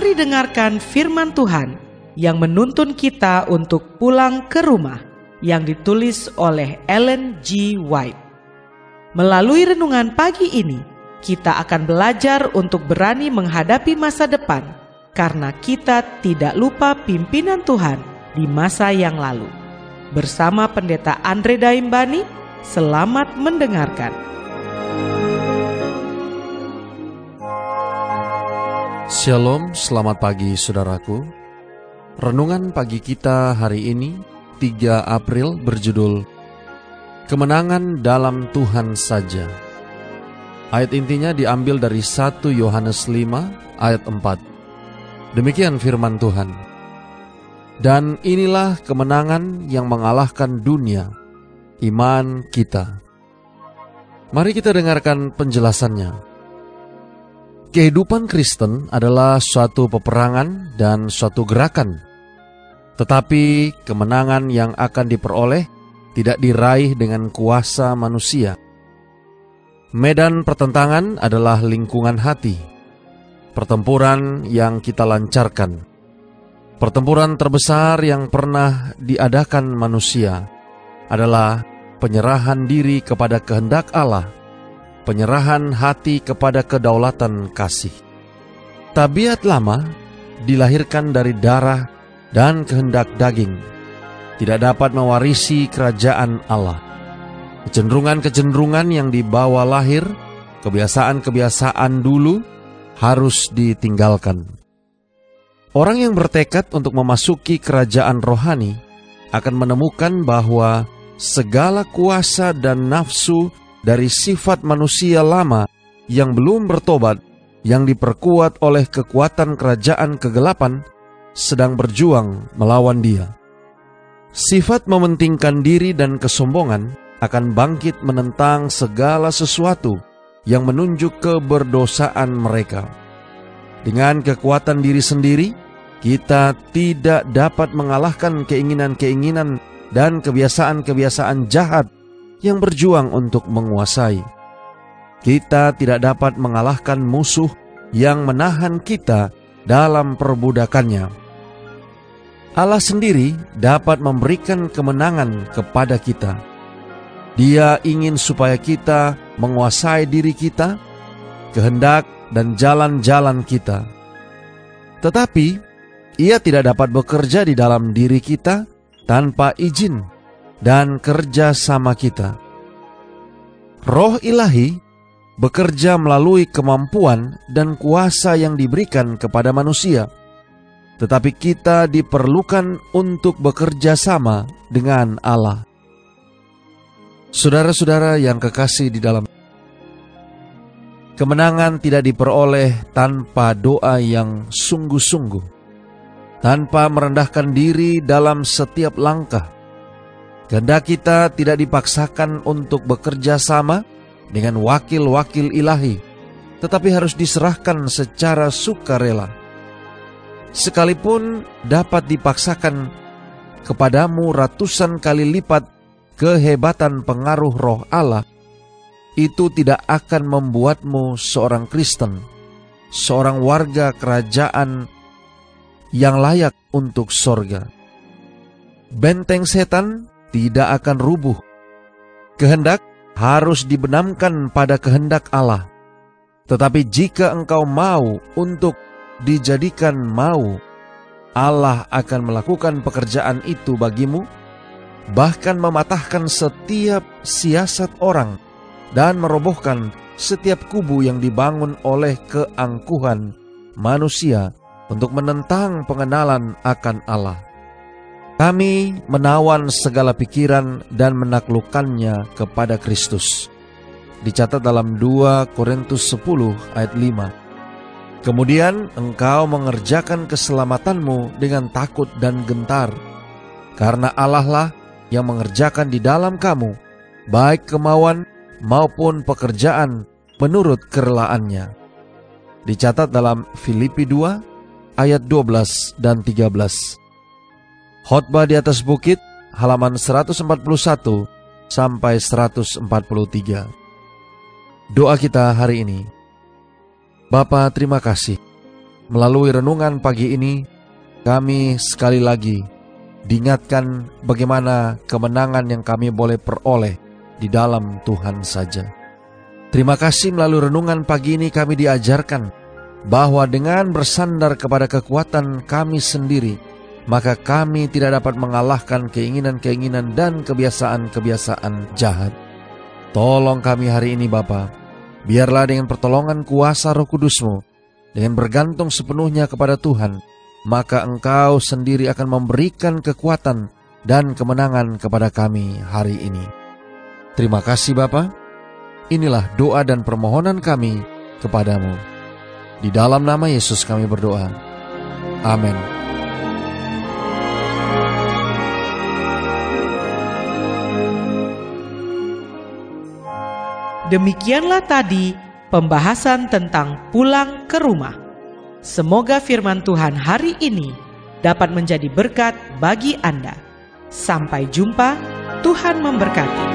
Mari dengarkan firman Tuhan yang menuntun kita untuk pulang ke rumah, yang ditulis oleh Ellen G. White. Melalui renungan pagi ini, kita akan belajar untuk berani menghadapi masa depan, karena kita tidak lupa pimpinan Tuhan di masa yang lalu. Bersama Pendeta Andre Daimbani, selamat mendengarkan. Shalom, selamat pagi saudaraku. Renungan pagi kita hari ini 3 April berjudul Kemenangan dalam Tuhan saja. Ayat intinya diambil dari 1 Yohanes 5 ayat 4. Demikian firman Tuhan. Dan inilah kemenangan yang mengalahkan dunia, iman kita. Mari kita dengarkan penjelasannya. Kehidupan Kristen adalah suatu peperangan dan suatu gerakan. Tetapi kemenangan yang akan diperoleh tidak diraih dengan kuasa manusia. Medan pertentangan adalah lingkungan hati. Pertempuran yang kita lancarkan. Pertempuran terbesar yang pernah diadakan manusia adalah penyerahan diri kepada kehendak Allah, penyerahan hati kepada kedaulatan kasih. Tabiat lama dilahirkan dari darah dan kehendak daging, tidak dapat mewarisi kerajaan Allah. Kecenderungan-kecenderungan yang dibawa lahir, kebiasaan-kebiasaan dulu harus ditinggalkan. Orang yang bertekad untuk memasuki kerajaan rohani akan menemukan bahwa segala kuasa dan nafsu dari sifat manusia lama yang belum bertobat, yang diperkuat oleh kekuatan kerajaan kegelapan, sedang berjuang melawan dia. Sifat mementingkan diri dan kesombongan akan bangkit menentang segala sesuatu yang menunjuk keberdosaan mereka. Dengan kekuatan diri sendiri, kita tidak dapat mengalahkan keinginan-keinginan dan kebiasaan-kebiasaan jahat yang berjuang untuk menguasai. Kita tidak dapat mengalahkan musuh yang menahan kita dalam perbudakannya. Allah sendiri dapat memberikan kemenangan kepada kita. Dia ingin supaya kita menguasai diri kita, kehendak dan jalan-jalan kita. Tetapi, Ia tidak dapat bekerja di dalam diri kita tanpa izin dan kerja sama kita. Roh Ilahi bekerja melalui kemampuan dan kuasa yang diberikan kepada manusia. Tetapi kita diperlukan untuk bekerja sama dengan Allah. Saudara-saudara yang kekasih di dalam, kemenangan tidak diperoleh tanpa doa yang sungguh-sungguh, tanpa merendahkan diri dalam setiap langkah. Kehendak kita tidak dipaksakan untuk bekerja sama dengan wakil-wakil ilahi, tetapi harus diserahkan secara sukarela. Sekalipun dapat dipaksakan kepadamu ratusan kali lipat kehebatan pengaruh roh Allah, itu tidak akan membuatmu seorang Kristen, seorang warga kerajaan yang layak untuk sorga. Benteng setan tidak akan rubuh. Kehendak harus dibenamkan pada kehendak Allah. Tetapi jika engkau mau untuk dijadikan mau, Allah akan melakukan pekerjaan itu bagimu, bahkan mematahkan setiap siasat orang dan merobohkan setiap kubu yang dibangun oleh keangkuhan manusia untuk menentang pengenalan akan Allah. Kami menawan segala pikiran dan menaklukkannya kepada Kristus. Dicatat dalam 2 Korintus 10 ayat 5. Kemudian engkau mengerjakan keselamatanmu dengan takut dan gentar, karena Allah lah yang mengerjakan di dalam kamu, baik kemauan maupun pekerjaan menurut kerelaannya. Dicatat dalam Filipi 2 ayat 12 dan 13. Khotbah di atas bukit, halaman 141 sampai 143. Doa kita hari ini. Bapa, terima kasih. Melalui renungan pagi ini, kami sekali lagi diingatkan bagaimana kemenangan yang kami boleh peroleh di dalam Tuhan saja. Terima kasih melalui renungan pagi ini kami diajarkan bahwa dengan bersandar kepada kekuatan kami sendiri, maka kami tidak dapat mengalahkan keinginan-keinginan dan kebiasaan-kebiasaan jahat. Tolong kami hari ini Bapa, biarlah dengan pertolongan kuasa Roh Kudus-Mu, dengan bergantung sepenuhnya kepada Tuhan, maka Engkau sendiri akan memberikan kekuatan dan kemenangan kepada kami hari ini. Terima kasih Bapa. Inilah doa dan permohonan kami kepadamu. Di dalam nama Yesus kami berdoa. Amin. Demikianlah tadi pembahasan tentang pulang ke rumah. Semoga firman Tuhan hari ini dapat menjadi berkat bagi Anda. Sampai jumpa, Tuhan memberkati.